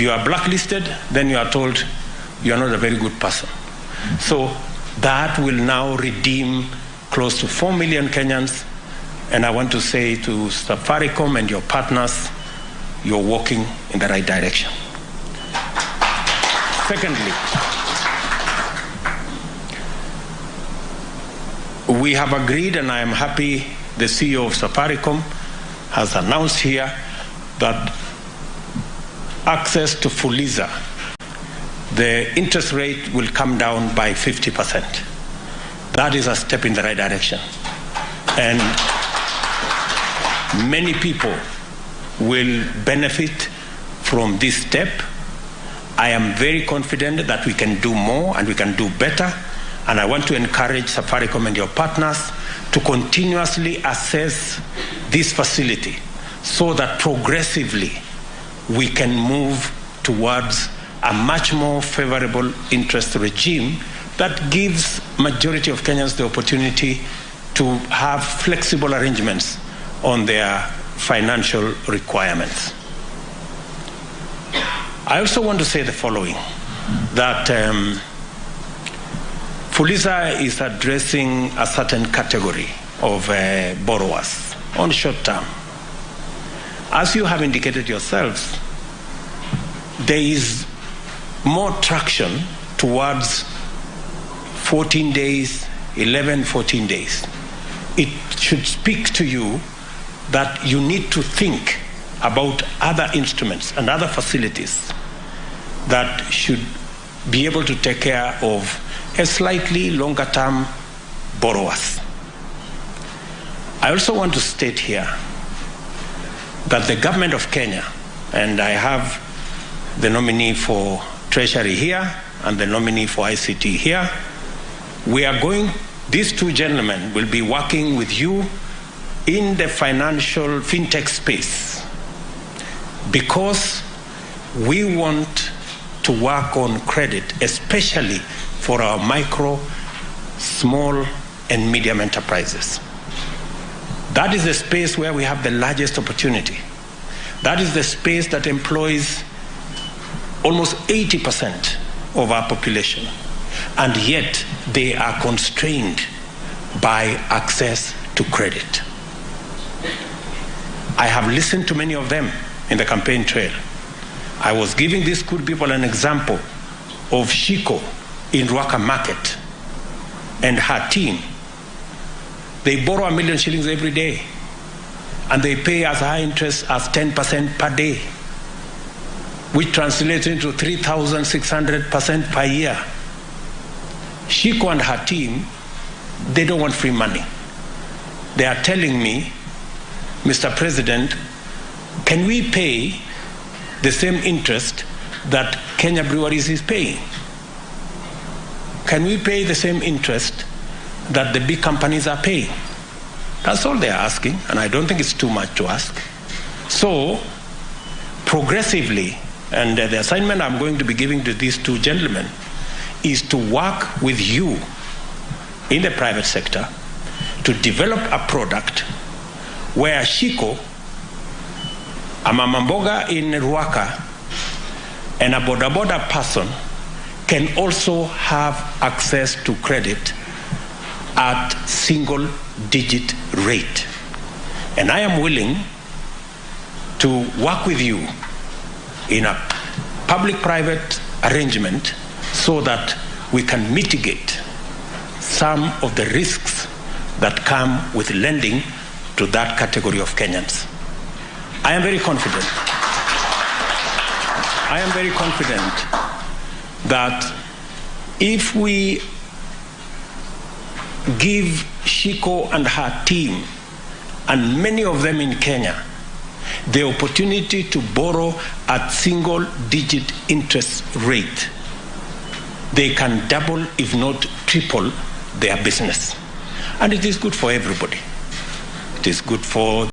you are blacklisted, then you are told you are not a very good person. So that will now redeem close to 4 million Kenyans. And I want to say to Safaricom and your partners, you're walking in the right direction. Secondly, we have agreed, and I am happy the CEO of Safaricom has announced here that access to Fuliza, the interest rate will come down by 50%. That is a step in the right direction. And many people will benefit from this step. I am very confident that we can do more and we can do better. And I want to encourage Safaricom and your partners to continuously assess this facility so that progressively we can move towards a much more favorable interest regime that gives majority of Kenyans the opportunity to have flexible arrangements on their financial requirements. I also want to say the following, that Fuliza is addressing a certain category of borrowers on short term. As you have indicated yourselves, there is more traction towards 14 days, 11, 14 days. It should speak to you that you need to think about other instruments and other facilities that should be able to take care of a slightly longer term borrowers. I also want to state here that the government of Kenya, and I have the nominee for Treasury here and the nominee for ICT here, these two gentlemen will be working with you in the financial fintech space because we want to work on credit, especially for our micro, small, and medium enterprises. That is the space where we have the largest opportunity. That is the space that employs almost 80% of our population, and yet they are constrained by access to credit. I have listened to many of them in the campaign trail. I was giving these good people an example of Shiku in Ruaka market and her team. They borrow 1 million shillings every day, and they pay as high interest as 10% per day, which translates into 3,600% per year. Shiku and her team, they don't want free money. They are telling me, Mr. President, can we pay the same interest that Kenya Breweries is paying? Can we pay the same interest that the big companies are paying? That's all they're asking, and I don't think it's too much to ask. So, progressively, and the assignment I'm going to be giving to these two gentlemen is to work with you in the private sector to develop a product where Shiku, a Mboga in Ruaka, and a boda person can also have access to credit at single-digit rate. And I am willing to work with you in a public-private arrangement so that we can mitigate some of the risks that come with lending to that category of Kenyans. I am very confident. I am very confident that if we give Shiku and her team, and many of them in Kenya, the opportunity to borrow at single-digit interest rate, they can double, if not triple, their business. And it is good for everybody. It is good for